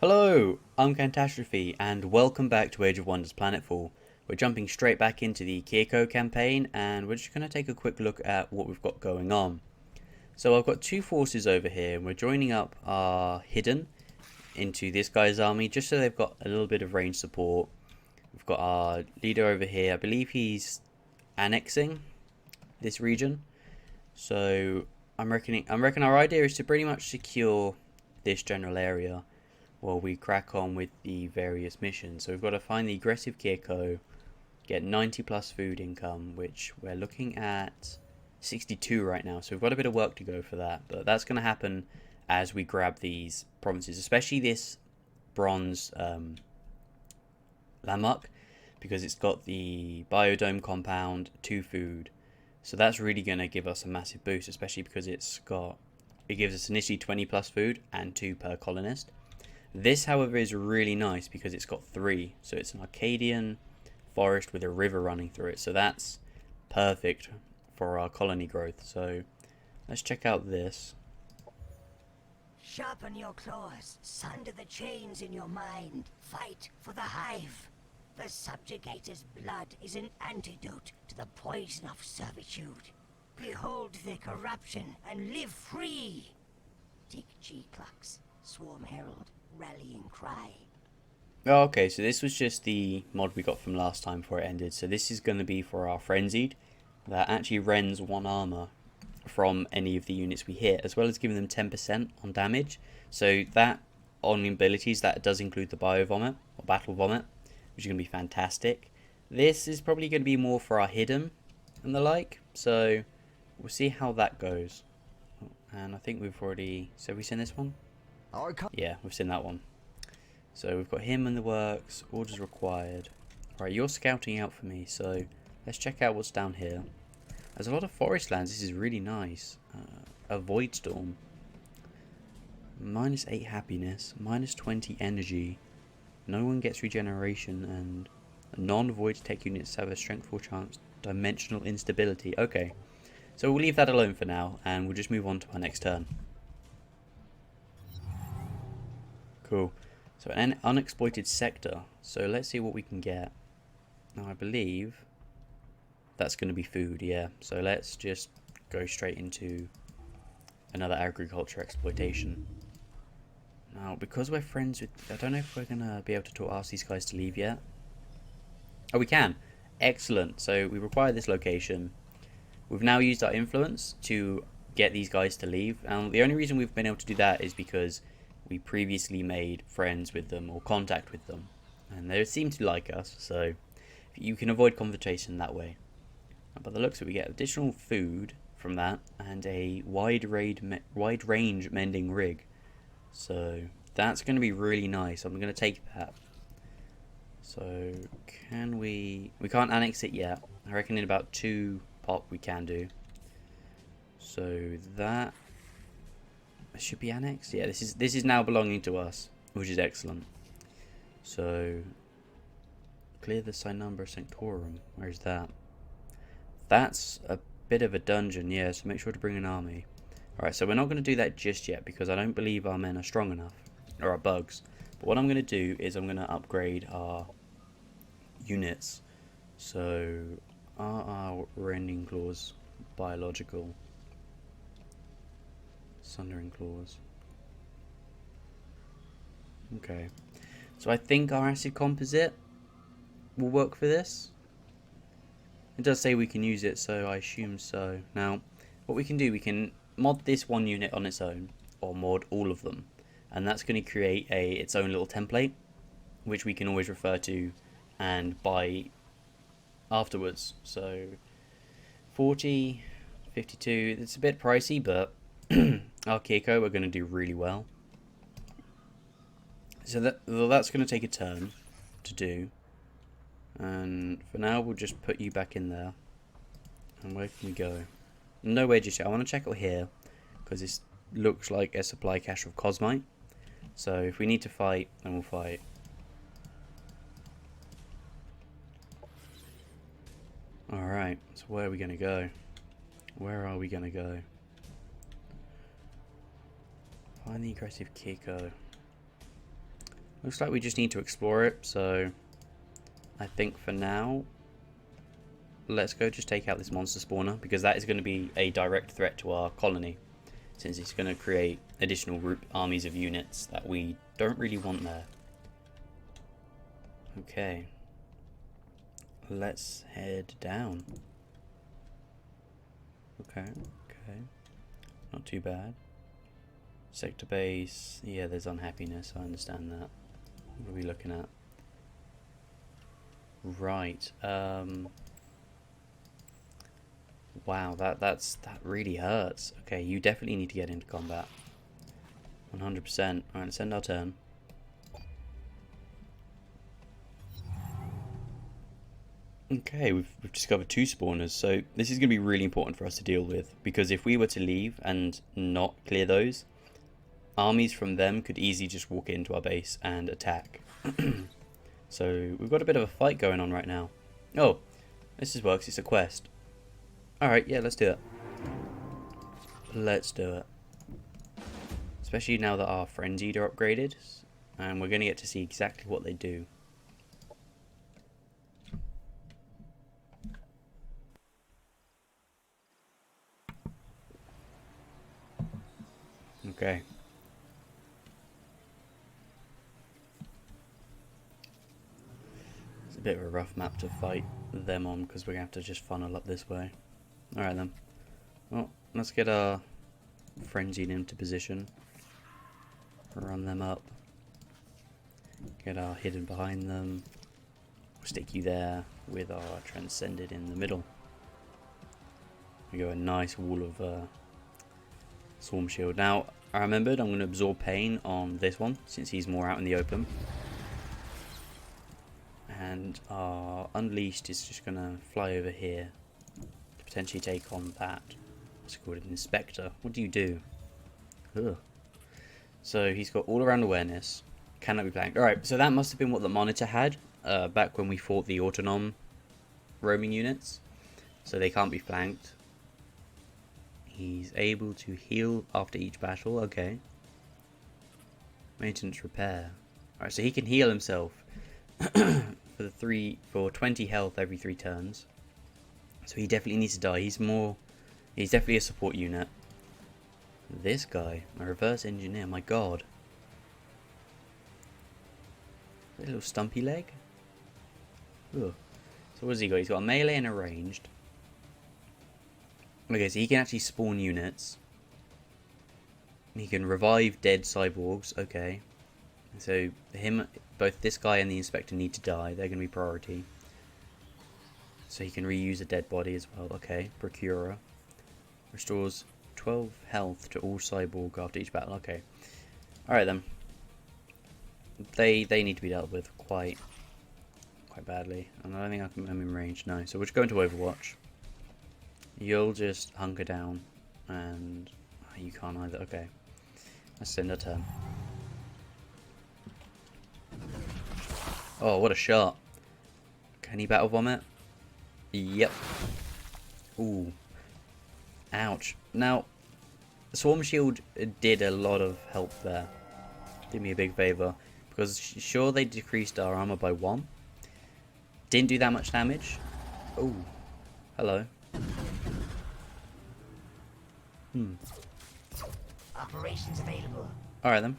Hello, I'm Catastrophe, and welcome back to Age of Wonders Planetfall. We're jumping straight back into the Kir'ko campaign, and we're just going to take a quick look at what we've got going on. So I've got two forces over here, and we're joining up our hidden into this guy's army, just so they've got a little bit of range support. We've got our leader over here. I believe he's annexing this region. So I reckon our idea is to pretty much secure this general area while we crack on with the various missions. So we've got to find the aggressive Kir'ko, get 90 plus food income, which we're looking at 62 right now. So we've got a bit of work to go for that, but that's going to happen as we grab these provinces, especially this bronze landmark, because it's got the biodome compound, 2 food. So that's really going to give us a massive boost, especially because it gives us initially 20 plus food and 2 per colonist. This, however, is really nice because it's got 3. So it's an Arcadian forest with a river running through it. So that's perfect for our colony growth. So let's check out this. Sharpen your claws, sunder the chains in your mind, fight for the hive. The subjugator's blood is an antidote to the poison of servitude. Behold their corruption and live free. Dick G-Clux, Swarm Herald, Rallying Cry. Oh, okay, so this was just the mod we got from last time before it ended. So this is going to be for our Frenzied, that actually rends 1 armor from any of the units we hit, as well as giving them 10% on damage. So that, on abilities, that does include the Bio Vomit, or Battle Vomit, which is going to be fantastic. This is probably going to be more for our hidden and the like, so we'll see how that goes. And I think we've already... So have we seen this one? Yeah, we've seen that one. So we've got him in the works, orders required. Alright, you're scouting out for me, so let's check out what's down here. There's a lot of forest lands. This is really nice. A Void Storm. -8 happiness, -20 energy. No one gets regeneration, and non-void tech units have a strength 4 chance. Dimensional instability. Okay, so we'll leave that alone for now, and we'll just move on to our next turn. Cool. So an unexploited sector. So let's see what we can get. Now I believe that's going to be food, yeah. So let's just go straight into another agriculture exploitation. Now, because we're friends with... I don't know if we're going to be able to ask these guys to leave yet. Oh, we can. Excellent. So we require this location. We've now used our influence to get these guys to leave. And the only reason we've been able to do that is because we previously made friends with them or contact with them. And they seem to like us, so you can avoid confrontation that way. By the looks of it, we get additional food from that and a wide range mending rig. So that's going to be really nice. I'm going to take that. So can we can't annex it yet. I reckon in about 2 pop we can do. So that should be annexed. Yeah, this is now belonging to us, which is excellent. So clear the Sinambra Sanctorum. Where's that? That's a bit of a dungeon, yeah, so make sure to bring an army. Alright, so we're not going to do that just yet because I don't believe our men are strong enough, or our bugs. But what I'm going to do is I'm going to upgrade our units. So, are our rending claws biological? Sundering claws. Okay. So I think our acid composite will work for this. It does say we can use it, so I assume so. Now, what we can do, we can mod this one unit on its own, or mod all of them, and that's going to create its own little template, which we can always refer to and buy afterwards. So 40, 52, it's a bit pricey, but our Kir'ko are going to do really well. So that's going to take a turn to do. And for now, we'll just put you back in there. And where can we go? Nowhere just yet. I want to check out here, because this looks like a supply cache of Cosmite. So if we need to fight, then we'll fight. Alright, so where are we going to go? Where are we going to go? Find the aggressive Kir'ko. Looks like we just need to explore it, so I think for now, let's go just take out this monster spawner, because that is going to be a direct threat to our colony, since it's going to create additional armies of units that we don't really want there. Okay. Let's head down. Okay, okay. Not too bad. Sector base. Yeah, there's unhappiness. I understand that. What are we looking at? Right. Wow, that really hurts. Okay, you definitely need to get into combat. 100%. Alright, let's end our turn. Okay, we've discovered 2 spawners, so this is going to be really important for us to deal with, because if we were to leave and not clear those, armies from them could easily just walk into our base and attack. So we've got a bit of a fight going on right now. Oh, this works, it's a quest. Alright, yeah, let's do it. Let's do it. Especially now that our frenzied are upgraded, and we're going to get to see exactly what they do. Okay. It's a bit of a rough map to fight them on, because we're going to have to just funnel up this way. Alright then. Well, let's get our frenzied into position. Run them up. Get our hidden behind them. Stick you there with our transcended in the middle. We go a nice wall of Swarm Shield. Now, I remembered I'm going to absorb pain on this one, since he's more out in the open. And our Unleashed is just going to fly over here to potentially take on that. What's it called? An Inspector. What do you do? Ugh. So he's got all around awareness. Cannot be blanked. Alright, so that must have been what the Monitor had back when we fought the autonom roaming units. So they can't be flanked. He's able to heal after each battle. Okay. Maintenance repair. Alright, so he can heal himself for 20 health every 3 turns. So he definitely needs to die. He's definitely a support unit. This guy, a reverse engineer, my god. A little stumpy leg. Ugh. So what has he got? He's got a melee and a ranged. Okay, so he can actually spawn units. He can revive dead cyborgs. Okay. So both this guy and the Inspector need to die. They're going to be priority. So he can reuse a dead body as well. Okay, Procurer. Restores 12 health to all cyborg after each battle. Okay. Alright then. They need to be dealt with quite badly. And I don't think I'm in range. No. So we'll just go into Overwatch. You'll just hunker down. And you can't either. Okay. Let's end our turn. Oh, what a shot. Can he battle vomit? Yep. Ooh. Ouch. Now, Swarm Shield did a lot of help there. Did me a big favour. Because sure, they decreased our armour by 1. Didn't do that much damage. Ooh. Hello. Operations available. Alright then.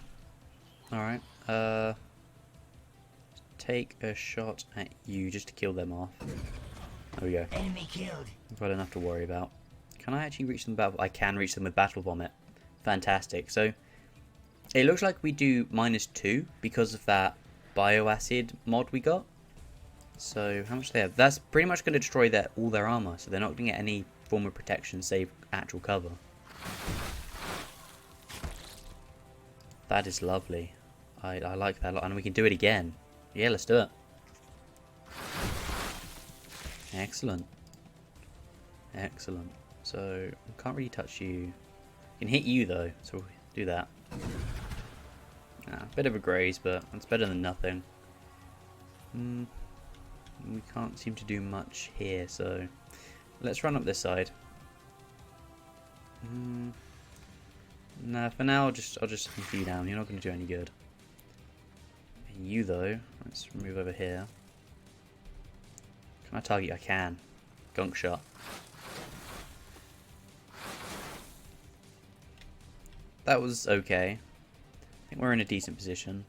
Alright. Take a shot at you just to kill them off. There we go. Enemy killed. I've got enough to worry about. Can I actually reach them? I can reach them with Battle Vomit. Fantastic. So, it looks like we do -2 because of that Bioacid mod we got. So, how much do they have? That's pretty much going to destroy all their armor. So, they're not going to get any form of protection save actual cover. That is lovely. I like that a lot. And we can do it again. Yeah, let's do it. Excellent. Excellent. So, I can't really touch you. I can hit you though, so we'll do that. Bit of a graze, but it's better than nothing. We can't seem to do much here, so let's run up this side. Nah, for now I'll just hunker you down. You're not going to do any good. You though, let's move over here. Can I target you? I can. Gunk shot. That was okay. I think we're in a decent position.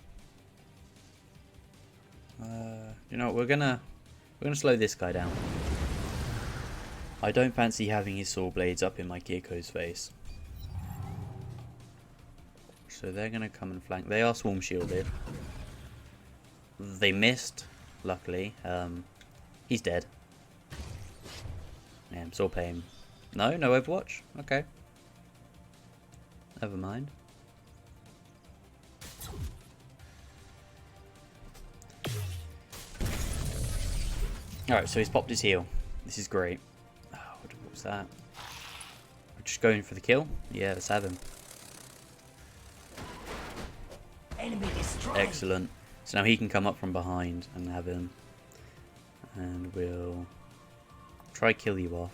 You know what, we're gonna slow this guy down. I don't fancy having his saw blades up in my Kir'ko's face. So they're gonna come and flank. They are swarm shielded. They missed, luckily. He's dead. Yeah, saw pain. No Overwatch? Okay. Never mind. Alright, so he's popped his heal. This is great. Oh, what was that? We're just going for the kill? Yeah, let's have him. Enemy destroyed. Excellent. So now he can come up from behind and have him. And we'll try kill you off.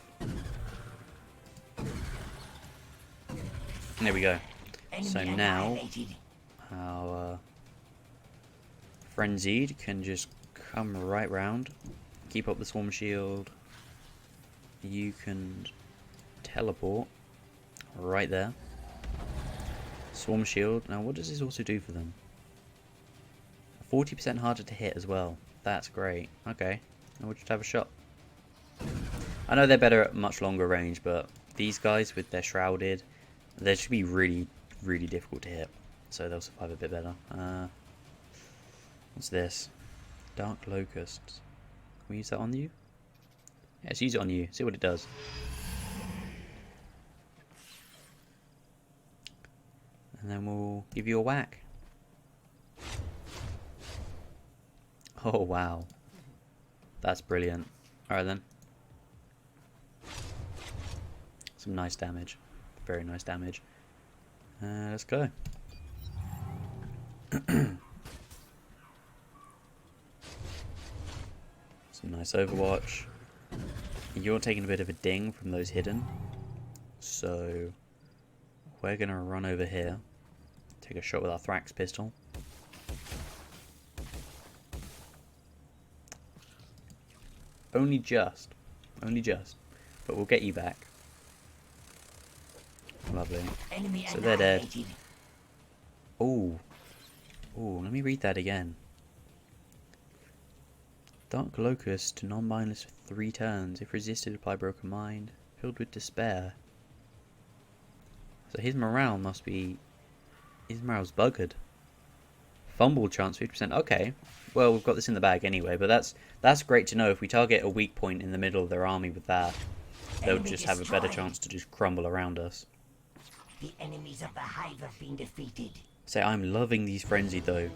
There we go. So now our Frenzied can just come right round. Keep up the swarm shield. You can teleport right there. Swarm shield. Now what does this also do for them? 40% harder to hit as well. That's great. Okay. Now we'll just have a shot. I know they're better at much longer range, but these guys with their shrouded, they should be really, really difficult to hit. So they'll survive a bit better. What's this? Dark Locusts. Can we use that on you? Yeah, let's use it on you. See what it does. And then we'll give you a whack. Oh, wow. That's brilliant. Alright then. Some nice damage. Very nice damage. Let's go. Some nice Overwatch. You're taking a bit of a ding from those hidden. So we're going to run over here. Take a shot with our Thrax pistol. Only just. But we'll get you back. Lovely. So they're dead. Oh. Oh, let me read that again. Dark Locust to non-mindless for 3 turns. If resisted, apply Broken Mind. Filled with despair. So his morale must be... His morale's buggered. Fumble chance 50%. Okay. Well, we've got this in the bag anyway, but that's great to know. If we target a weak point in the middle of their army with that, they'll just have a better chance to just crumble around us. The enemies of the hive have been defeated. Say, I'm loving these Frenzied though,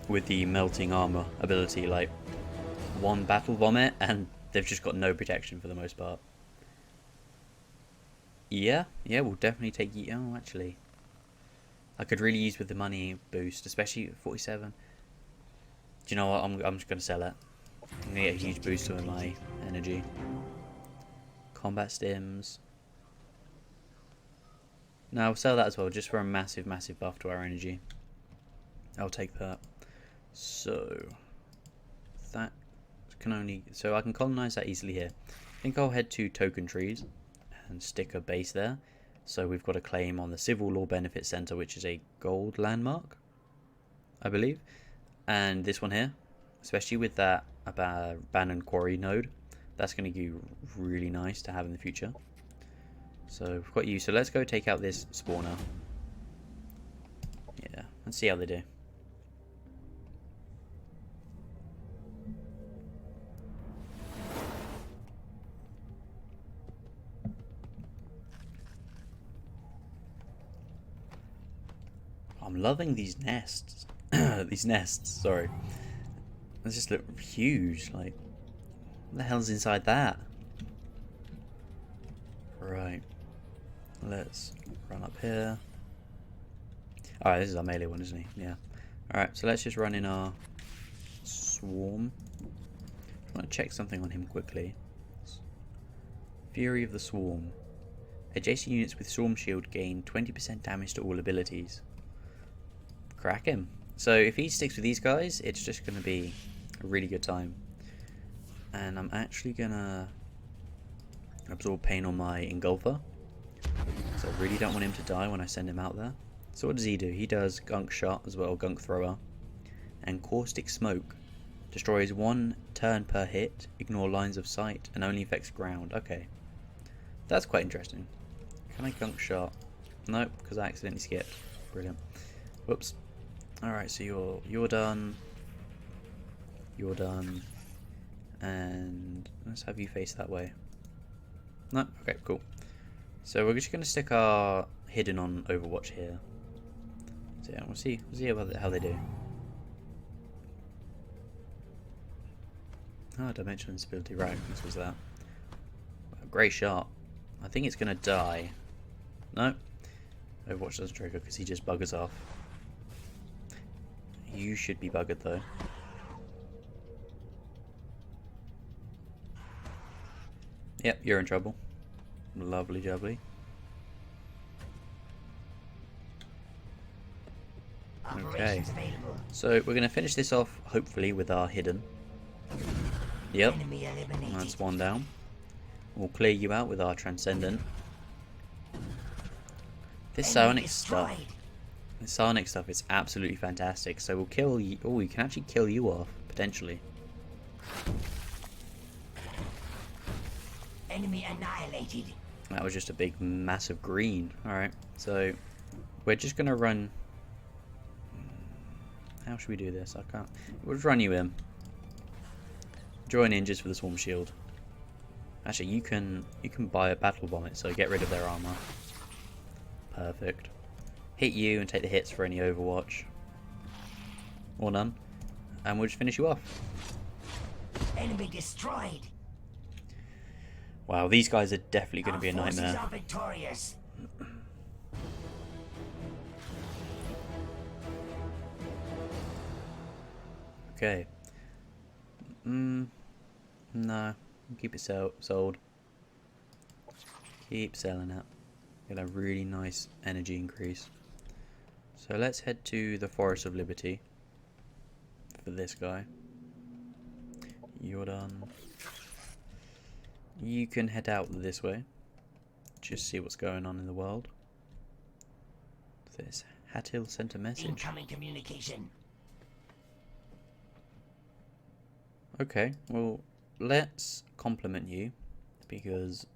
with the melting armor ability. Like, one battle vomit and they've just got no protection for the most part. Yeah, we'll definitely take you. Oh, actually, I could really use with the money boost, especially 47. Do you know what? I'm just gonna sell it. I'm gonna get a huge boost to my energy. Combat stims. No, I'll sell that as well, just for a massive buff to our energy. I'll take that. So that can only... So I can colonize that easily here. I think I'll head to Token Trees and stick a base there. So we've got a claim on the Civil Law Benefit Center, which is a gold landmark, I believe. And this one here, especially with that abandoned quarry node, that's going to be really nice to have in the future. So we've got you. So let's go take out this spawner. Yeah, let's see how they do. I'm loving these nests. These nests, sorry. They just look huge. Like, what the hell's inside that? Right. Let's run up here. Alright, this is our melee one, isn't he? Yeah. Alright, so let's just run in our swarm. I want to check something on him quickly. Fury of the Swarm. Adjacent units with Swarm Shield gain 20% damage to all abilities. Crack him. So if he sticks with these guys, it's just going to be a really good time. And I'm actually going to absorb pain on my engulfer. So I really don't want him to die when I send him out there. So what does he do? He does gunk shot as well, gunk thrower. And caustic smoke. Destroys 1 turn per hit, ignore lines of sight, and only affects ground. Okay. That's quite interesting. Can I gunk shot? Nope, because I accidentally skipped. Brilliant. Whoops. Alright, so you're done. You're done. And let's have you face that way. No? Okay, cool. So we're just going to stick our hidden on Overwatch here. So yeah, we'll see how they do. Oh, dimensional instability. Right, this was that. Great shot. I think it's going to die. No. Overwatch doesn't trigger because he just buggers off. You should be buggered though. Yep, you're in trouble. Lovely jubbly. Okay. So we're going to finish this off hopefully with our hidden. Yep. That's one down. We'll clear you out with our transcendent. This psionic stuff. The psionic stuff is absolutely fantastic. So we'll kill you. Oh, we can actually kill you off potentially. Enemy annihilated. That was just a big, massive green. Alright, so we're just going to run... How should we do this? I can't... We'll just run you in. Join ninjas for the swarm shield. Actually, you can buy a battle vomit, so get rid of their armor. Perfect. Hit you and take the hits for any Overwatch. Or none. And we'll just finish you off. Enemy destroyed. Wow, these guys are definitely going to be a nightmare. Are victorious. Okay. No. Keep it sold. Keep selling it. Get a really nice energy increase. So let's head to the Forest of Liberty. For this guy. You're done. You can head out this way. Just see what's going on in the world. This Hatil sent a message. Incoming communication. Okay, well, let's compliment you. Because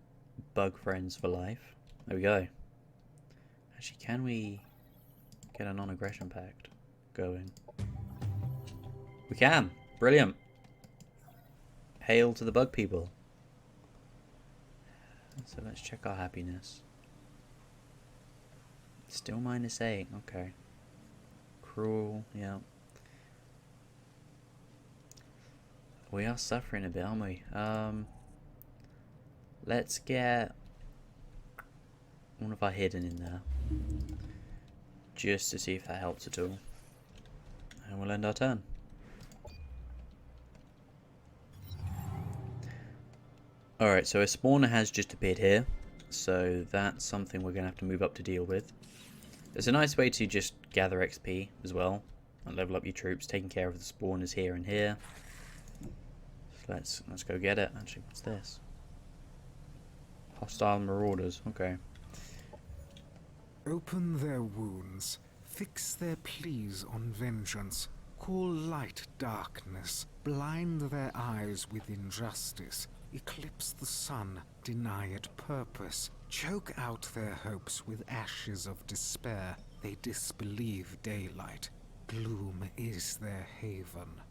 bug friends for life. There we go. Actually, can we get a non-aggression pact going? We can! Brilliant! Hail to the bug people. So let's check our happiness. Still -8, okay. Cruel, yeah. We are suffering a bit, aren't we? Let's get one of our hidden in there. Just to see if that helps at all. And we'll end our turn. Alright, so a spawner has just appeared here, so that's something we're going to have to move up to deal with. There's a nice way to just gather XP as well, and level up your troops, taking care of the spawners here and here. So let's go get it. Actually, what's this? Hostile marauders, okay. Open their wounds, fix their pleas on vengeance, call light darkness, blind their eyes with injustice, eclipse the sun, deny it purpose, choke out their hopes with ashes of despair. They disbelieve daylight. Gloom is their haven.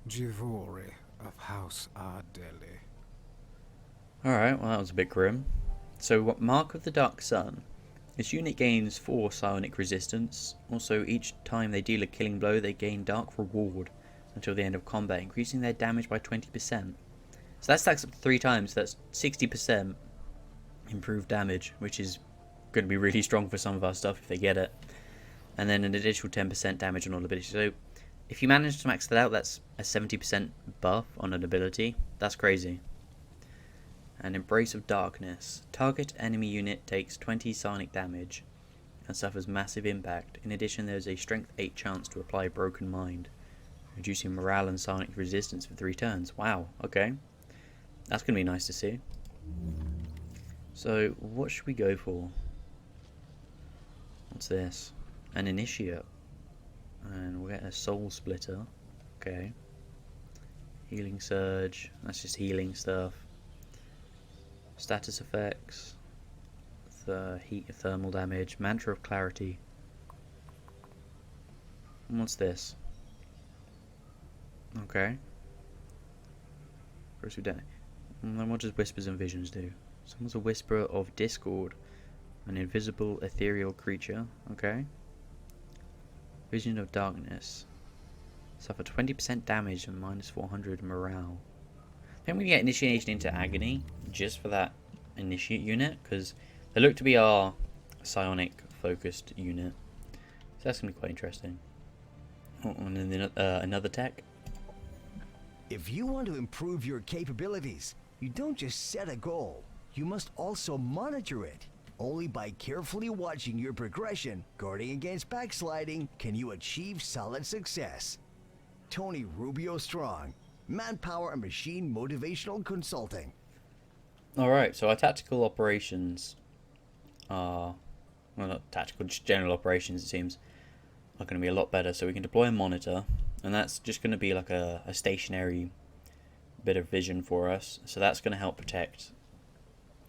Jivori of House Ardeli. Alright, well that was a bit grim. So what Mark of the Dark Sun. This unit gains 4 psionic resistance. Also, each time they deal a killing blow, they gain dark reward until the end of combat, increasing their damage by 20%. So that stacks up 3 times, so that's 60% improved damage, which is going to be really strong for some of our stuff if they get it. And then an additional 10% damage on all abilities. So if you manage to max that out, that's a 70% buff on an ability. That's crazy. And Embrace of Darkness. Target enemy unit takes 20 psionic damage and suffers massive impact. In addition, there is a strength 8 chance to apply Broken Mind, reducing morale and psionic resistance for 3 turns. Wow, okay. That's going to be nice to see. So, what should we go for? What's this? An Initiate. And we'll get a Soul Splitter. Okay. Healing Surge. That's just healing stuff. Status effects. The heat of thermal damage. Mantra of Clarity. And what's this? Okay. First we don't. And then what does Whispers and Visions do? Someone's a Whisperer of Discord. An invisible ethereal creature. Okay. Vision of Darkness. Suffer 20% damage and minus 400 morale. I think we can get Initiation into Agony just for that Initiate unit, because they look to be our psionic focused unit. So that's going to be quite interesting. Oh, and then another tech. If you want to improve your capabilities, you don't just set a goal, you must also monitor it. Only by carefully watching your progression, guarding against backsliding, can you achieve solid success. Tony Rubio Strong, Manpower and Machine Motivational Consulting. Alright, so our tactical operations are, well, not tactical, just general operations, it seems, are going to be a lot better. So we can deploy a monitor, and that's just going to be like a stationary bit of vision for us. So that's going to help protect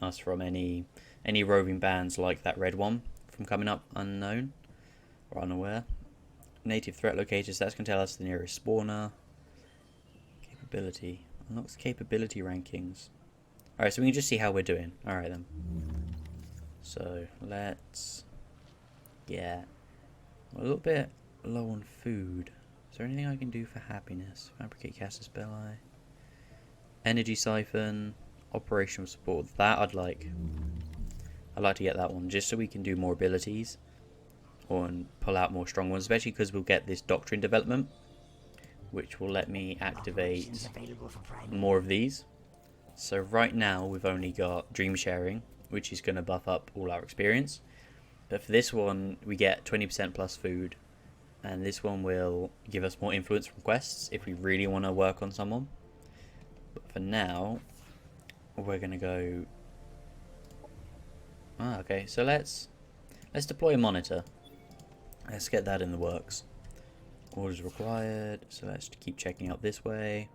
us from any roving bands like that red one from coming up unknown or unaware. Native threat locators, that's going to tell us the nearest spawner. Capability. Unlocks capability rankings. Alright, so we can just see how we're doing. Alright then. So, let's get a little bit low on food. Is there anything I can do for happiness? Fabricate caster spell eye. Energy siphon. Operational support. That I'd like. I'd like to get that one just so we can do more abilities. Or pull out more strong ones. Especially because we'll get this doctrine development, which will let me activate more of these. So right now we've only got dream sharing, which is going to buff up all our experience. But for this one we get 20% plus food, and this one will give us more influence from quests if we really want to work on someone. But for now we're going to go... okay, so let's deploy a monitor. Let's get that in the works. Orders required, so let's keep checking out this way.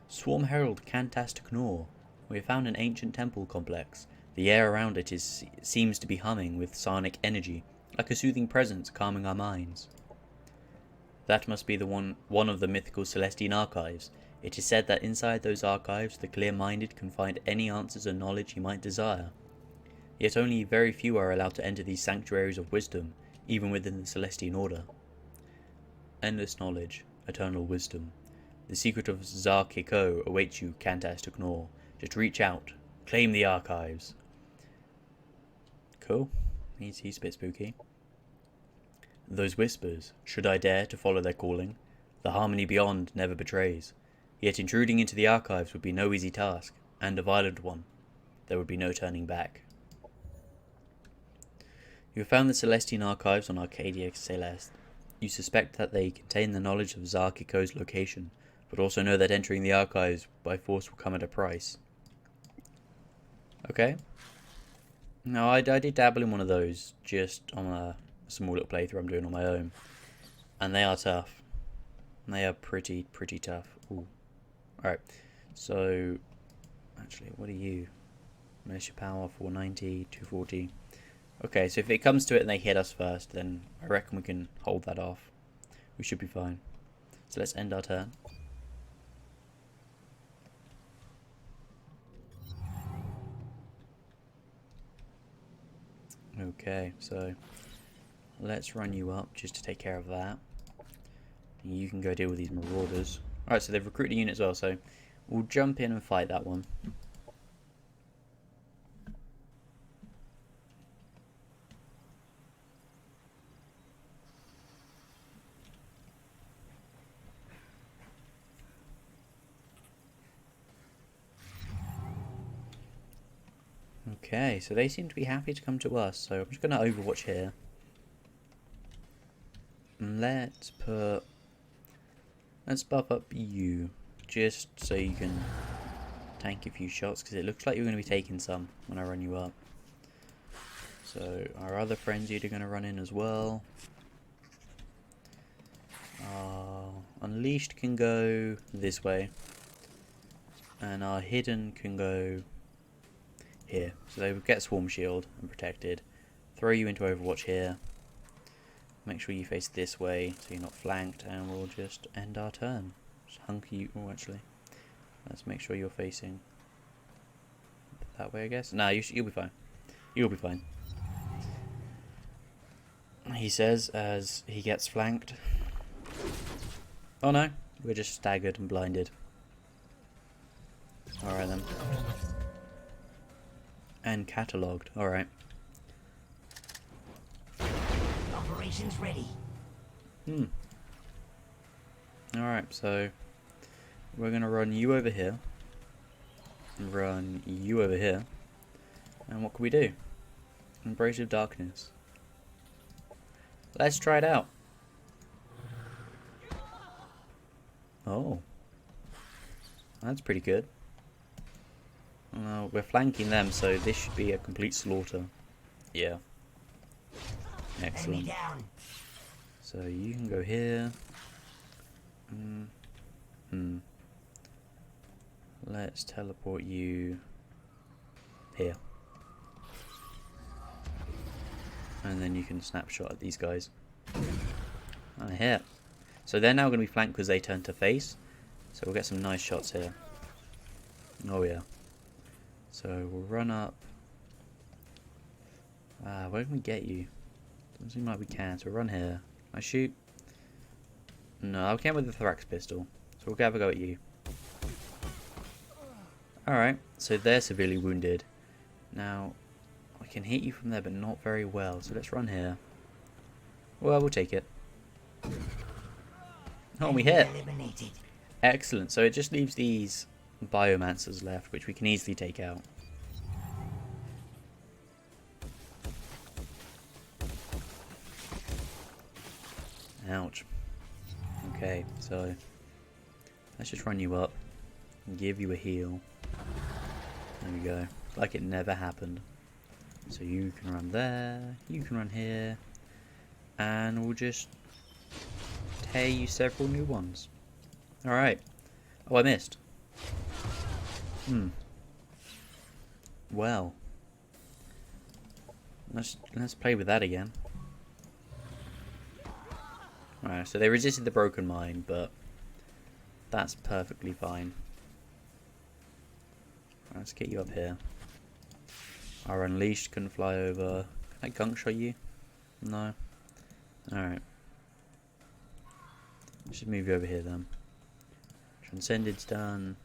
Swarm Herald Cantastic Nor. We have found an ancient temple complex. The air around it seems to be humming with psionic energy, like a soothing presence calming our minds. That must be the one of the mythical Celestine archives. It is said that inside those archives the clear-minded can find any answers or knowledge he might desire. Yet only very few are allowed to enter these sanctuaries of wisdom, even within the Celestine Order. Endless knowledge, eternal wisdom. The secret of Kir'ko awaits you, Cantastic Nor. Just reach out, claim the archives. Cool. He's a bit spooky. Those whispers, should I dare to follow their calling? The harmony beyond never betrays. Yet intruding into the archives would be no easy task, and a violent one. There would be no turning back. You have found the Celestine archives on Arcadia Celeste. You suspect that they contain the knowledge of Kir'ko's location, but also know that entering the archives by force will come at a price. Okay. No, I did dabble in one of those, just on a small little playthrough I'm doing on my own. And they are tough. They are pretty tough. Ooh. Alright, so... Actually, what are you? Militia power, 490, 240. Okay, so if it comes to it and they hit us first, then I reckon we can hold that off. We should be fine. So let's end our turn. Okay, so let's run you up just to take care of that. And you can go deal with these marauders. Alright, so they've recruited a unit as well, so we'll jump in and fight that one. Okay, so they seem to be happy to come to us, so I'm just going to overwatch here. And let's buff up you, just so you can tank a few shots, because it looks like you're going to be taking some when I run you up. So our other frenzied are going to run in as well. Unleashed can go this way, and our hidden can go here. So they would get swarm shield and protected. Throw you into overwatch here. Make sure you face this way so you're not flanked, and we'll just end our turn. Just hunker you. Oh, actually, let's make sure you're facing that way, I guess. No, you'll be fine. You'll be fine. He says as he gets flanked. Oh no, we're just staggered and blinded. Alright then. And catalogued. Alright. Operations ready. Alright, so we're gonna run you over here. And run you over here. And what can we do? Embrace of Darkness. Let's try it out. Oh. That's pretty good. Well, we're flanking them, so this should be a complete slaughter. Yeah. Excellent. So you can go here. Let's teleport you here. And then you can snapshot at these guys. And here. So they're now going to be flanked because they turn to face. So we'll get some nice shots here. Oh yeah. So we'll run up. Where can we get you? Doesn't seem like we can. So we'll run here. Can I shoot? No, I can't with the Thorax pistol. So we'll have a go at you. Alright, so they're severely wounded. Now, I can hit you from there, but not very well. So let's run here. Well, we'll take it. Oh, we hit. Excellent. So it just leaves these biomancers left, which we can easily take out. Ouch. Okay, so let's just run you up and give you a heal. There we go. Like it never happened. So you can run there, you can run here, and we'll just tear you several new ones. Alright. Oh, I missed. Well. Let's play with that again. Alright, so they resisted the broken mine, but that's perfectly fine. Let's get you up here. Our unleashed can fly over. Can I gunk shot you? No. Alright. Let's just move you over here then. Transcended's done.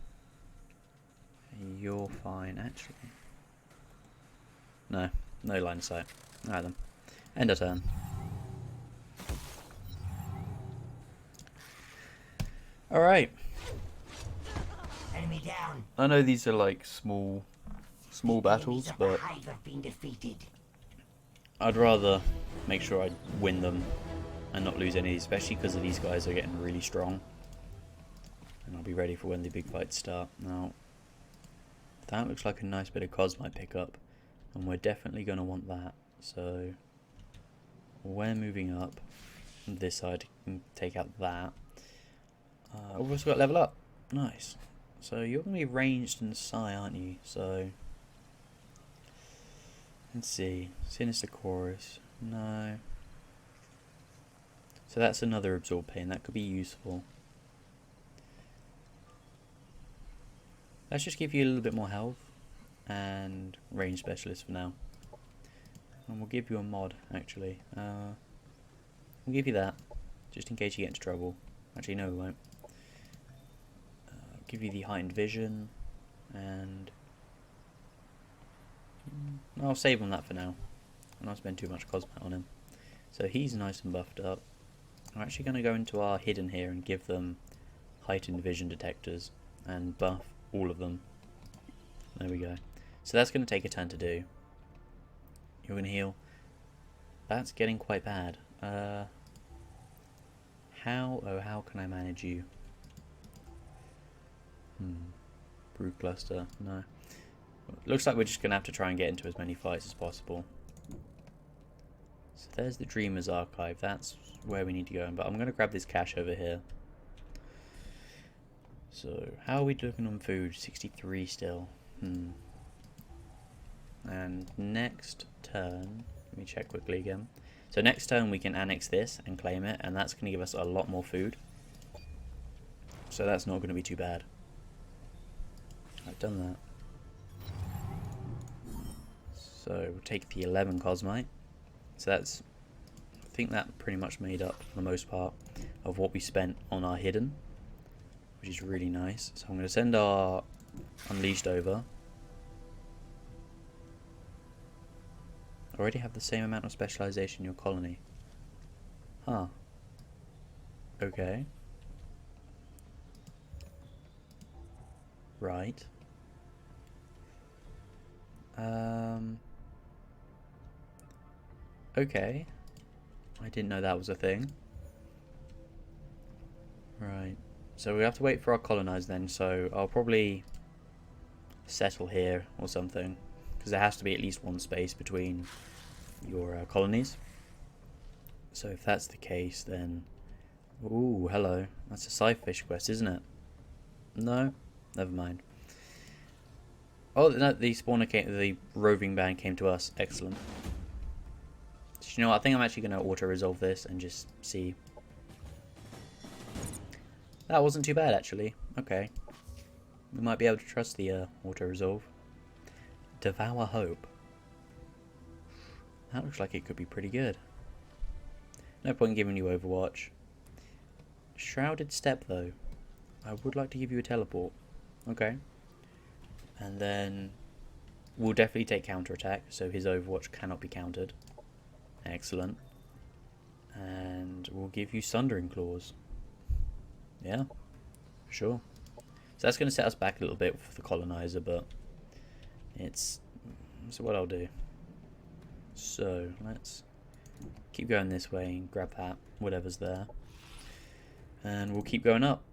You're fine, actually. No. No line of sight. Alright then. End our turn. Alright. Enemy down. I know these are like small battles, but I'd rather make sure I win them and not lose any of these, especially because these guys are getting really strong. And I'll be ready for when the big fights start. Now, that looks like a nice bit of cos might pick up, and we're definitely going to want that. So we're moving up this side and take out that. We've also got level up. Nice. So you're going to be ranged in Psi, aren't you? So let's see. Sinister Chorus. No. So that's another Absorb Pain. That could be useful. Let's just give you a little bit more health and range specialist for now. And we'll give you a mod, actually. We'll give you that, just in case you get into trouble. Actually, no, we won't. Give you the heightened vision, and I'll save on that for now. I'll not spend too much cosmet on him. So he's nice and buffed up. I'm actually going to go into our hidden here and give them heightened vision detectors and buff all of them. There we go. So that's going to take a turn to do. You're gonna heal. That's getting quite bad. How can I manage you? Brood cluster, no. Looks like we're just gonna have to try and get into as many fights as possible. So there's the Dreamer's Archive, that's where we need to go, but I'm gonna grab this cache over here. So, how are we looking on food? 63 still. And next turn, let me check quickly again. So next turn we can annex this and claim it, and that's going to give us a lot more food. So that's not going to be too bad. I've done that. So we'll take the 11 Cosmite. So that's, I think that pretty much made up for the most part of what we spent on our hidden, which is really nice. So I'm going to send our Unleashed over. Already have the same amount of specialization in your colony. Huh. Okay. Right. Okay. I didn't know that was a thing. Right. So we have to wait for our colonize then, so I'll probably settle here or something, because there has to be at least one space between your colonies. So if that's the case, then... Ooh, hello. That's a Scythefish quest, isn't it? No? Never mind. Oh, no, the spawner came, the roving band came to us. Excellent. So, you know what, I think I'm actually going to auto-resolve this and just see. That wasn't too bad, actually. Okay. We might be able to trust the auto-resolve. Devour Hope. That looks like it could be pretty good. No point giving you Overwatch. Shrouded Step, though. I would like to give you a teleport. Okay. And then we'll definitely take counterattack, so his Overwatch cannot be countered. Excellent. And we'll give you Sundering Claws. Yeah, sure. So that's going to set us back a little bit for the colonizer, but it's what I'll do. So let's keep going this way and grab that, whatever's there. And we'll keep going up.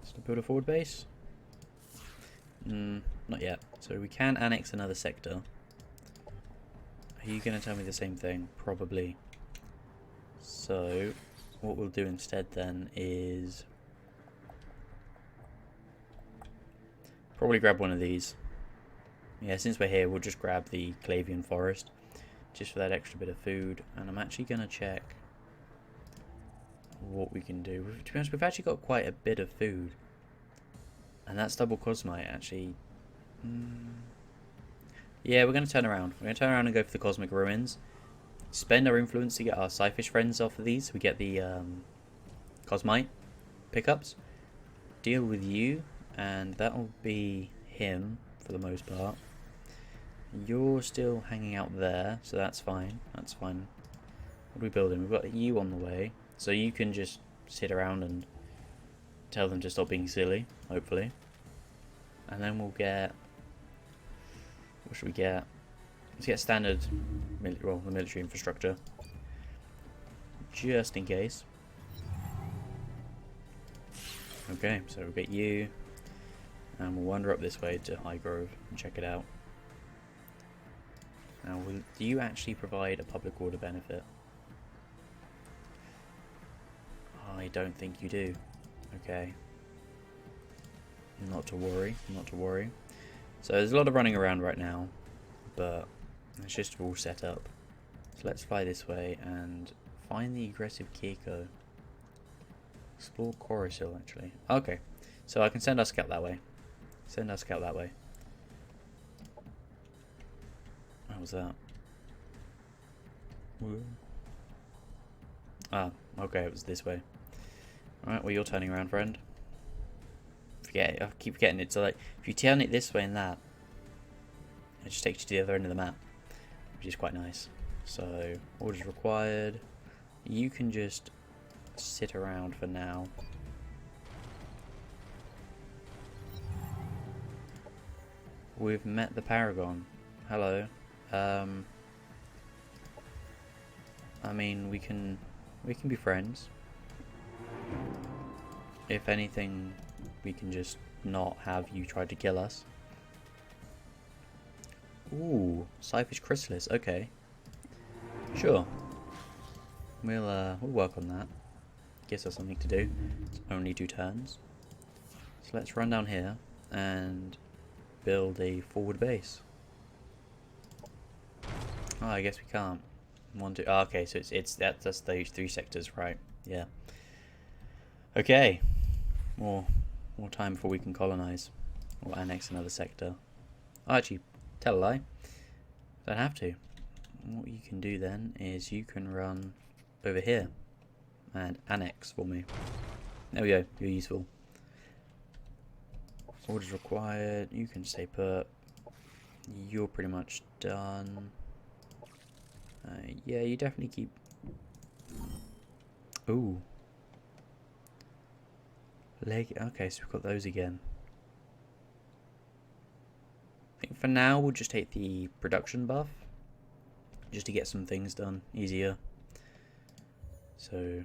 Still build a forward base? Not yet. So we can annex another sector. Are you going to tell me the same thing? Probably. So what we'll do instead then is probably grab one of these. Yeah, since we're here, we'll just grab the Clavian Forest, just for that extra bit of food. And I'm actually going to check what we can do. To be honest, we've actually got quite a bit of food. And that's double Cosmite, actually. Yeah, we're going to turn around. We're going to turn around and go for the Cosmic Ruins. Spend our influence to get our Scyfish friends off of these. We get the Cosmite pickups. Deal with you, and that'll be him for the most part. You're still hanging out there, so that's fine. That's fine. What are we building? We've got you on the way, so you can just sit around and tell them to stop being silly, hopefully. And then we'll get... What should we get? Let's get standard, well, the military infrastructure, just in case. Okay, so we'll get you, and we'll wander up this way to Highgrove and check it out. Now, do you actually provide a public order benefit? I don't think you do. Okay. Not to worry, not to worry. So there's a lot of running around right now, but it's just all set up. So let's fly this way and find the aggressive Kir'ko. Explore Chorus Hill, actually. Okay, so I can send our scout that way. Send our scout that way. What was that? Whoa. Ah, okay, it was this way. Alright, well, you're turning around, friend. Forget it, I keep forgetting it. So, like, if you turn it this way and that, it just takes you to the other end of the map, which is quite nice. So, orders required. You can just sit around for now. We've met the Paragon. Hello. I mean, we can be friends. If anything, we can just not have you try to kill us. Ooh, Cyphish Chrysalis. Okay. Sure. We'll work on that. Gives us something to do. It's only 2 turns. So let's run down here and build a forward base. Oh, I guess we can't. 1, 2. Oh, okay, so that's those 3 sectors, right? Yeah. Okay. More time before we can colonize or annex another sector. Oh, actually, tell a lie. Don't have to. What you can do then is you can run over here and annex for me. There we go. You're useful. Orders required. You can stay put. You're pretty much done. Yeah, you definitely keep. Ooh. Leg. Okay, so we've got those again. I think for now we'll just take the production buff, just to get some things done easier. So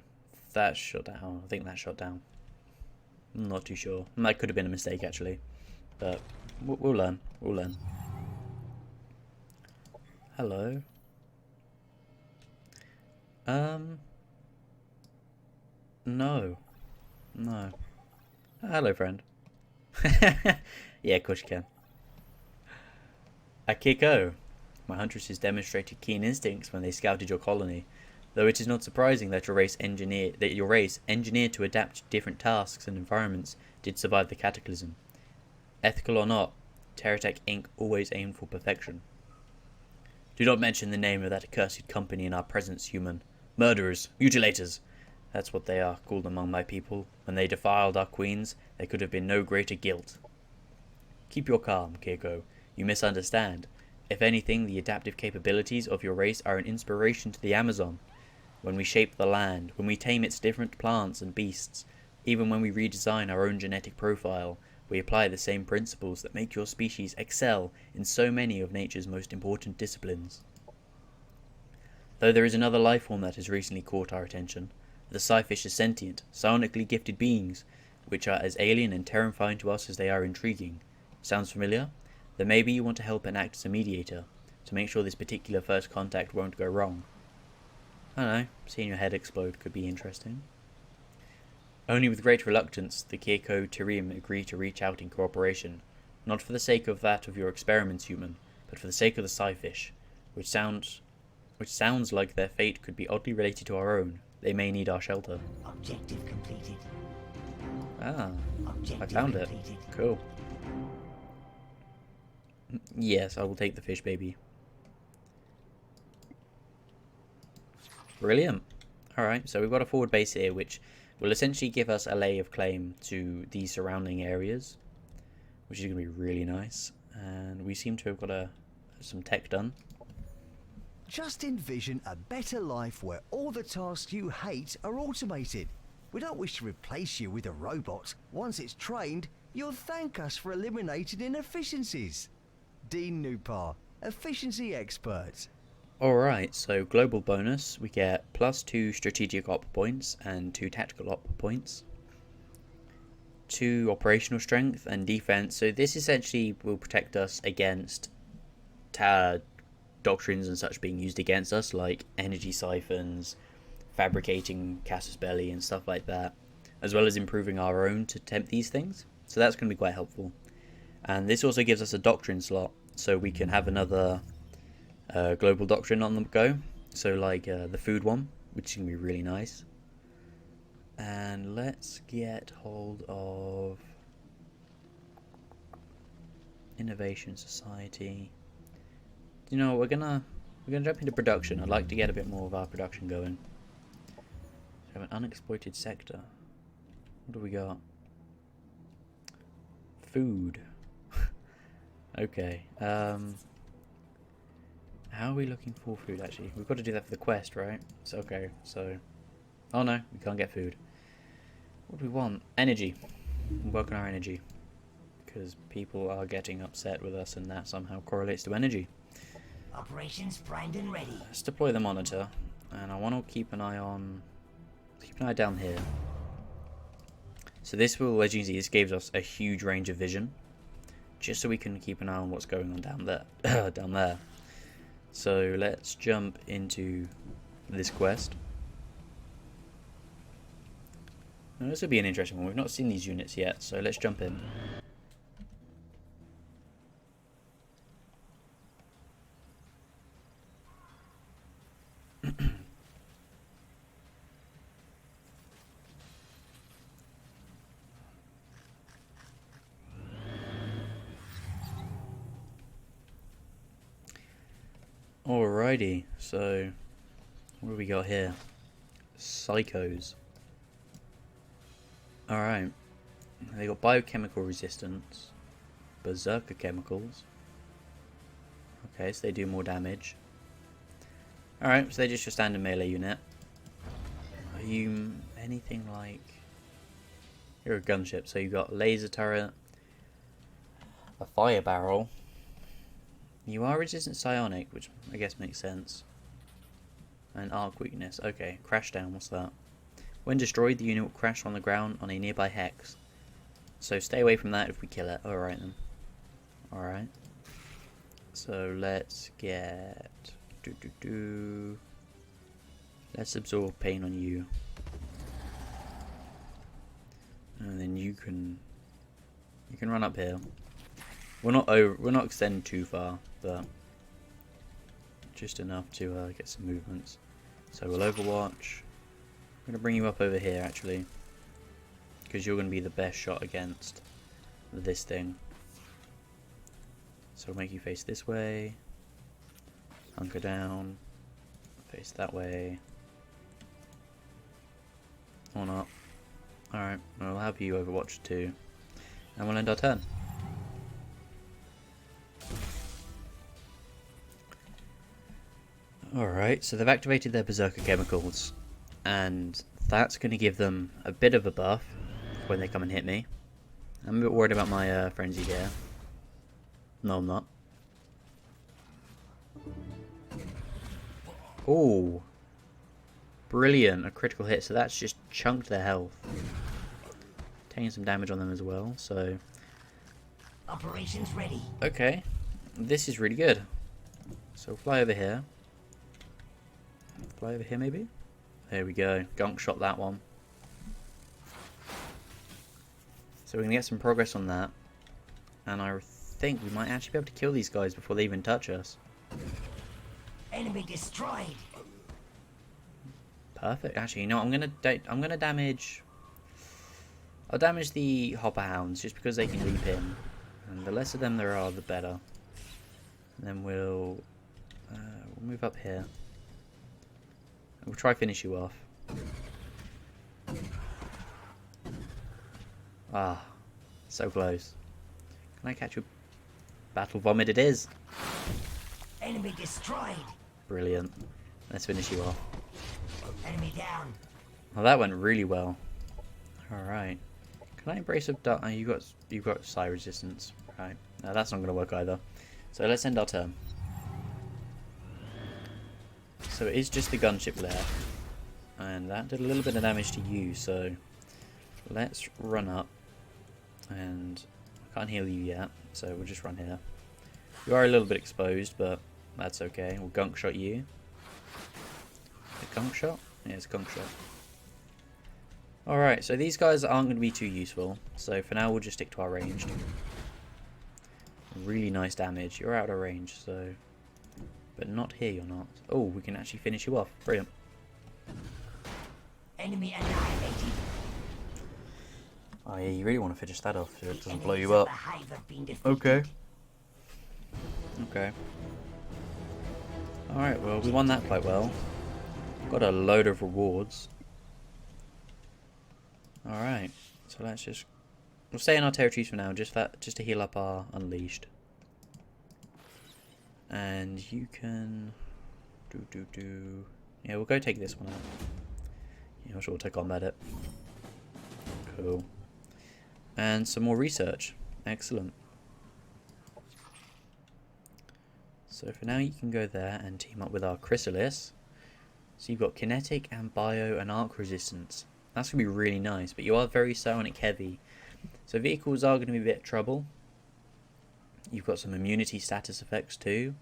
that's shut down. I think that's shut down. I'm not too sure. That could have been a mistake actually, but we'll learn. We'll learn. Hello. No. No. Hello, friend. Yeah, of course you can. Kir'ko. My huntresses demonstrated keen instincts when they scouted your colony, though it is not surprising that your race, engineered to adapt to different tasks and environments, did survive the cataclysm. Ethical or not, Terratech Inc. always aimed for perfection. Do not mention the name of that accursed company in our presence, human. Murderers, mutilators. That's what they are called among my people. When they defiled our queens, there could have been no greater guilt. Keep your calm, Kir'ko. You misunderstand. If anything, the adaptive capabilities of your race are an inspiration to the Amazon. When we shape the land, when we tame its different plants and beasts, even when we redesign our own genetic profile, we apply the same principles that make your species excel in so many of nature's most important disciplines. Though there is another life form that has recently caught our attention, the Cyphish are sentient, psionically gifted beings, which are as alien and terrifying to us as they are intriguing. Sounds familiar? Then maybe you want to help and act as a mediator, to make sure this particular first contact won't go wrong. I don't know, seeing your head explode could be interesting. Only with great reluctance, the Kir'ko Tirim agree to reach out in cooperation, not for the sake of that of your experiments, human, but for the sake of the Cyphish, which sounds like their fate could be oddly related to our own. They may need our shelter. Objective completed. Ah, Objective I found it. completed. Cool. Yes, I will take the fish, baby. Brilliant. Alright, so we've got a forward base here, which will essentially give us a lay of claim to the surrounding areas, which is going to be really nice. And we seem to have got some tech done. Just envision a better life where all the tasks you hate are automated. We don't wish to replace you with a robot. Once it's trained, you'll thank us for eliminating inefficiencies. Dean Nupar, efficiency expert. Alright, so global bonus, we get +2 strategic op points and 2 tactical op points. 2 operational strength and defense, so this essentially will protect us against doctrines and such being used against us, like energy siphons, fabricating casus belli and stuff like that, as well as improving our own to tempt these things, so that's going to be quite helpful. And this also gives us a doctrine slot, so we can have another global doctrine on the go, so like the food one, which is going to be really nice. And let's get hold of Innovation Society. You know, we're gonna jump into production. I'd like to get a bit more of our production going. So we have an unexploited sector. What do we got? Food. Okay. How are we looking for food, actually? We've got to do that for the quest, right? So, okay, so... Oh no, we can't get food. What do we want? Energy. Work on our energy. because people are getting upset with us, and that somehow correlates to energy. Operations primed and ready. Let's deploy the monitor, and I want to keep an eye down here. So this will, as you can see, this gives us a huge range of vision, just so we can keep an eye on what's going on down there. down there. So let's jump into this quest. Now, this will be an interesting one. We've not seen these units yet, so let's jump in. Alrighty, so what do we got here? Psychos. Alright, they got biochemical resistance, berserker chemicals. Okay, so they do more damage. Alright, so they're just your standard melee unit. Are you anything like... You're a gunship, so you've got laser turret, a fire barrel. You are resistant psionic, which I guess makes sense. And arc weakness. Okay, crash down, what's that? When destroyed, the unit will crash on the ground on a nearby hex. So stay away from that if we kill it. Alright then. Alright. So let's get... Let's absorb pain on you. And then you can run up here. We're not extending too far, but just enough to get some movements. So we'll overwatch. I'm going to bring you up over here actually, because you're going to be the best shot against this thing. So we'll make you face this way, hunker down, face that way, or not. Alright, we'll have you overwatch too, and we'll end our turn. Alright, so they've activated their berserker chemicals, and that's going to give them a bit of a buff when they come and hit me. I'm a bit worried about my frenzy here. No, I'm not. Oh, brilliant, a critical hit, so that's just chunked their health. Taking some damage on them as well, so... Operations ready. Okay, this is really good. So fly over here. Fly over here maybe? There we go. Gunk shot that one. So we're going to get some progress on that. And I think we might actually be able to kill these guys before they even touch us. Enemy destroyed. Perfect. Actually, you know what? I'm gonna damage... I'll damage the hopper hounds just because they can leap in. And the less of them there are, the better. And then we'll move up here. We'll try finish you off. Ah, so close. Can I catch you? Battle vomit it is. Enemy destroyed. Brilliant. Let's finish you off. Enemy down. Well, that went really well. Alright. Can I embrace a dark... Oh, you got psi resistance. Right. No, that's not going to work either. So let's end our turn. So it is just the gunship left. And that did a little bit of damage to you, so... Let's run up. And I can't heal you yet, so we'll just run here. You are a little bit exposed, but that's okay. We'll gunk shot you. A gunk shot? Yeah, it's a gunk shot. Alright, so these guys aren't going to be too useful. So for now, we'll just stick to our ranged. Really nice damage. You're out of range, so... But not here, you're not. Oh, we can actually finish you off. Brilliant. Enemy annihilated. Oh yeah, you really want to finish that off so it doesn't blow you up. Okay. Okay. Alright, well, we won that quite well. Got a load of rewards. Alright, so let's just... We'll stay in our territories for now, just to heal up our Unleashed. And you can... Yeah, we'll go take this one out. Yeah, I'm sure we'll take combat it. Cool. And some more research. Excellent. So for now you can go there and team up with our Chrysalis. So you've got kinetic and bio and arc resistance. That's going to be really nice, but you are very psionic heavy. So vehicles are going to be a bit of trouble. You've got some immunity status effects too.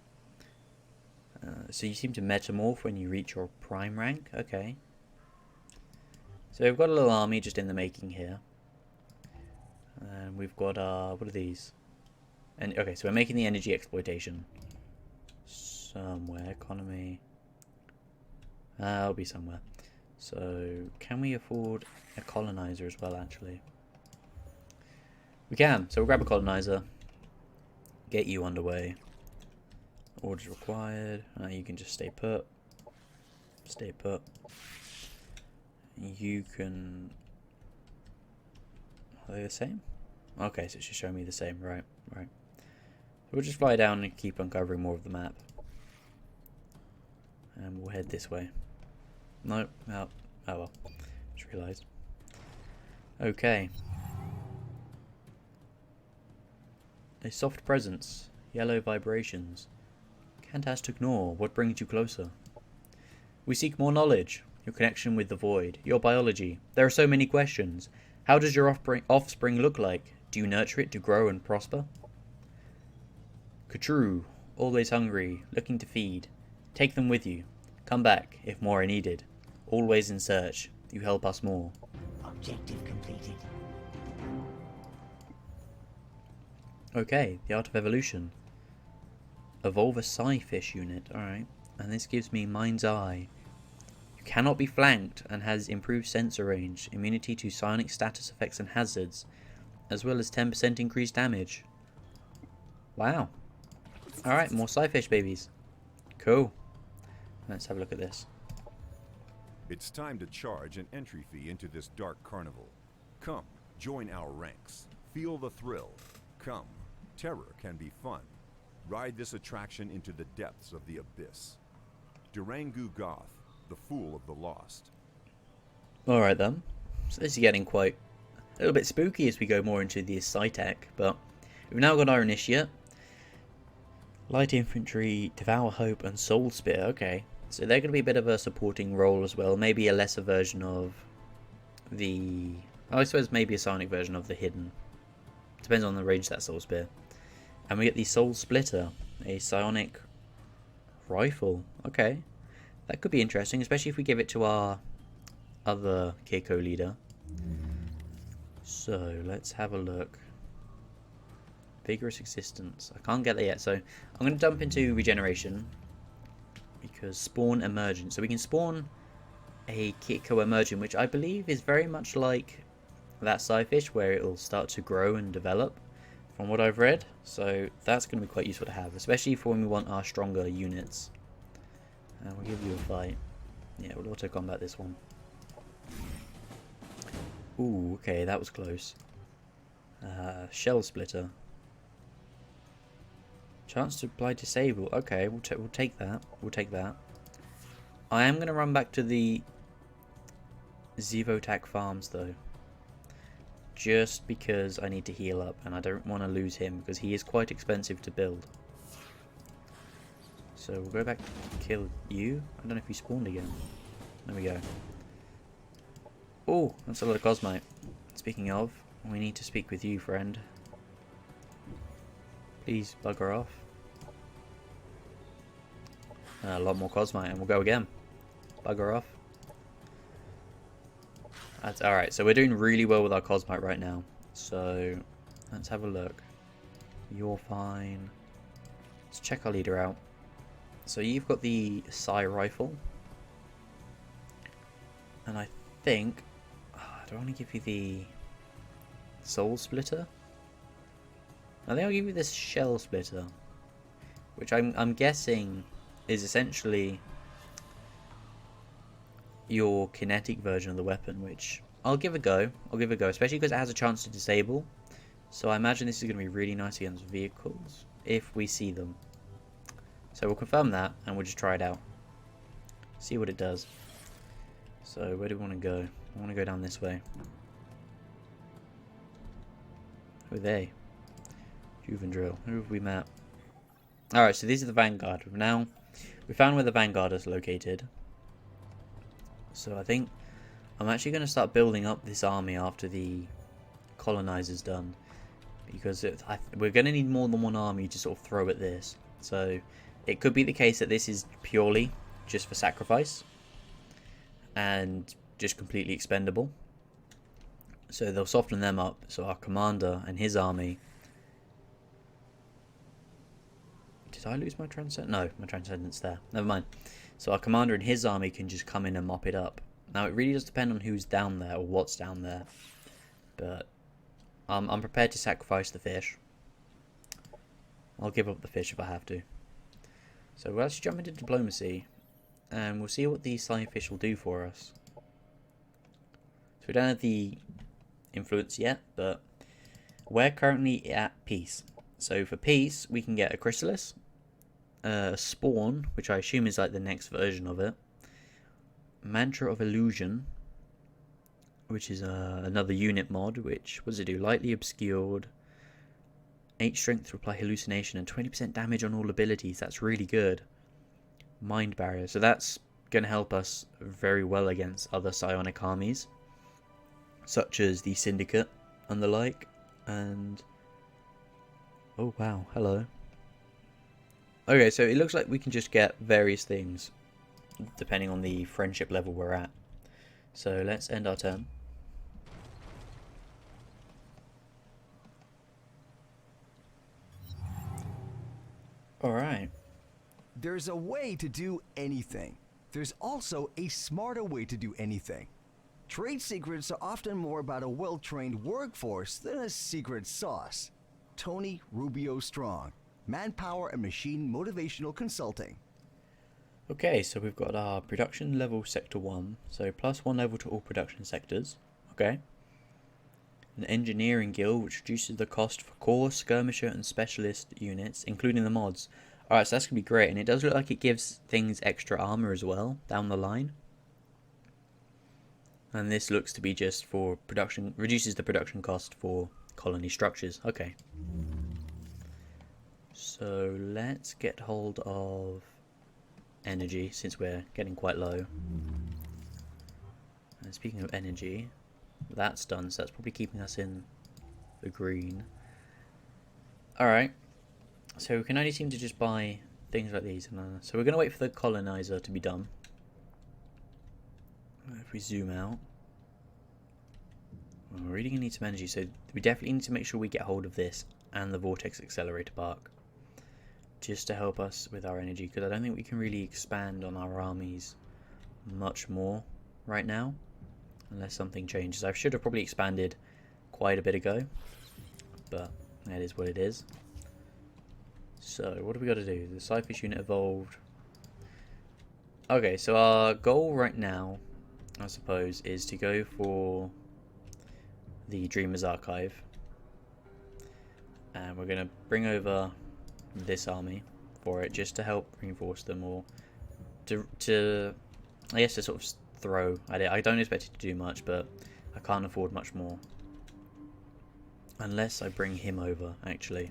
So you seem to metamorph when you reach your prime rank. Okay. So we've got a little army just in the making here. And we've got our... what are these? And okay, so we're making the energy exploitation. Somewhere. Economy. I'll be somewhere. So, can we afford a colonizer as well, actually? We can. So we'll grab a colonizer. Get you underway. Orders required. You can just stay put. Stay put. You can... are they the same? Okay, so it's just showing me the same. Right, right. We'll just fly down and keep uncovering more of the map. And we'll head this way. Nope. Oh well. Just realised. Okay. A soft presence. Yellow vibrations. Can't ask to ignore. What brings you closer? We seek more knowledge. Your connection with the void. Your biology. There are so many questions. How does your offspring look like? Do you nurture it to grow and prosper? K'tru. Always hungry. Looking to feed. Take them with you. Come back if more are needed. Always in search. You help us more. Objective completed. Okay, the Art of Evolution. Evolve a Psi-Fish unit. Alright. And this gives me Mind's Eye. You cannot be flanked and has improved sensor range, immunity to psionic status effects and hazards, as well as 10% increased damage. Wow. Alright, more Psi-Fish babies. Cool. Let's have a look at this. It's time to charge an entry fee into this dark carnival. Come, join our ranks. Feel the thrill. Come, terror can be fun. Ride this attraction into the depths of the abyss. Durangu Goth, the fool of the lost. Alright then. So this is getting quite a little bit spooky as we go more into the Psi-Tech, but we've now got our Initiate. Light Infantry, Devour Hope, and Soul Spear. Okay, so they're going to be a bit of a supporting role as well. Maybe a lesser version of the... I suppose maybe a psionic version of the Hidden. Depends on the range of that Soul Spear. And we get the Soul Splitter, a psionic rifle. Okay, that could be interesting, especially if we give it to our other Kir'ko leader. So, let's have a look. Vigorous existence. I can't get there yet, so I'm going to dump into regeneration because spawn emergent. So we can spawn a Kir'ko emergent, which I believe is very much like that Psi-Fish, where it will start to grow and develop, from what I've read. So that's going to be quite useful to have, especially for when we want our stronger units. And we'll give you a fight. Yeah, we'll auto combat this one. Ooh, okay, that was close. Shell splitter. Chance to apply disable. Okay, we'll take that. We'll take that. I am going to run back to the Zevotac farms though. Just because I need to heal up and I don't want to lose him because he is quite expensive to build. So we'll go back to kill you. I don't know if you spawned again. There we go. Oh, that's a lot of Cosmite. Speaking of, we need to speak with you, friend. Please bugger off. A lot more Cosmite and we'll go again. Bugger off. That's alright, so we're doing really well with our Cosmite right now. So, let's have a look. You're fine. Let's check our leader out. So you've got the Psi rifle. And I think... do I want to give you the Soul Splitter? I think I'll give you this Shell Splitter. Which I'm guessing is essentially your kinetic version of the weapon, which I'll give a go. I'll give it a go, especially because it has a chance to disable. So I imagine this is going to be really nice against vehicles, if we see them. So we'll confirm that, and we'll just try it out. See what it does. So where do we want to go? I want to go down this way. Who are they? Hooven drill. Who have we met? Alright, so these are the Vanguard. Now, we found where the Vanguard is located. So I think I'm actually going to start building up this army after the colonizer's done. Because we're going to need more than one army to sort of throw at this. So it could be the case that this is purely just for sacrifice. And just completely expendable. So they'll soften them up. So our commander and his army... Did I lose my transcendence? No, my transcendence there. Never mind. So our commander and his army can just come in and mop it up. Now it really does depend on who's down there or what's down there. But I'm prepared to sacrifice the fish. I'll give up the fish if I have to. So let's jump into diplomacy. And we'll see what these slime fish will do for us. So we don't have the influence yet, but we're currently at peace. So for peace, we can get a chrysalis, a spawn, which I assume is like the next version of it, mantra of illusion, which is another unit mod, which, what does it do? Lightly obscured, 8 strength to apply hallucination, and 20% damage on all abilities. That's really good. Mind barrier, so that's going to help us very well against other psionic armies, such as the Syndicate and the like. And oh wow, hello. Okay, so it looks like we can just get various things depending on the friendship level we're at. So let's end our turn. Alright. There's a way to do anything. There's also a smarter way to do anything. Trade secrets are often more about a well-trained workforce than a secret sauce. Tony Rubio Strong, Manpower and Machine Motivational Consulting. Okay, so we've got our production level sector 1, so +1 level to all production sectors. Okay. An engineering guild which reduces the cost for core, skirmisher and specialist units, including the mods. Alright, so that's going to be great, and it does look like it gives things extra armor as well, down the line. And this looks to be just for production, reduces the production cost for colony structures. Okay. So let's get hold of energy, since we're getting quite low. And speaking of energy, that's done, so that's probably keeping us in the green. Alright. So we can only seem to just buy things like these. So we're going to wait for the colonizer to be done. If we zoom out. We're really going to need some energy, so we definitely need to make sure we get hold of this and the Vortex Accelerator Park. Just to help us with our energy, because I don't think we can really expand on our armies much more right now. Unless something changes. I should have probably expanded quite a bit ago. But that is what it is. So, what do we got to do? The Cyfish unit evolved. Okay, so our goal right now, I suppose, is to go for the Dreamer's Archive. And we're going to bring over this army for it, just to help reinforce them, or to I guess to sort of throw at it. I don't expect it to do much, but I can't afford much more. Unless I bring him over, actually.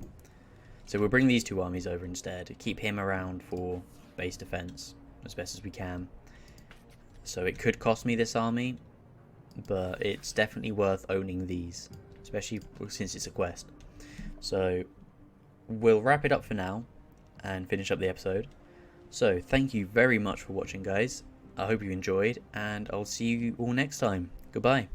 So we'll bring these two armies over instead. Keep him around for base defense as best as we can. So it could cost me this army, but it's definitely worth owning these, especially since it's a quest. So we'll wrap it up for now and finish up the episode. So thank you very much for watching, guys. I hope you enjoyed, and I'll see you all next time. Goodbye.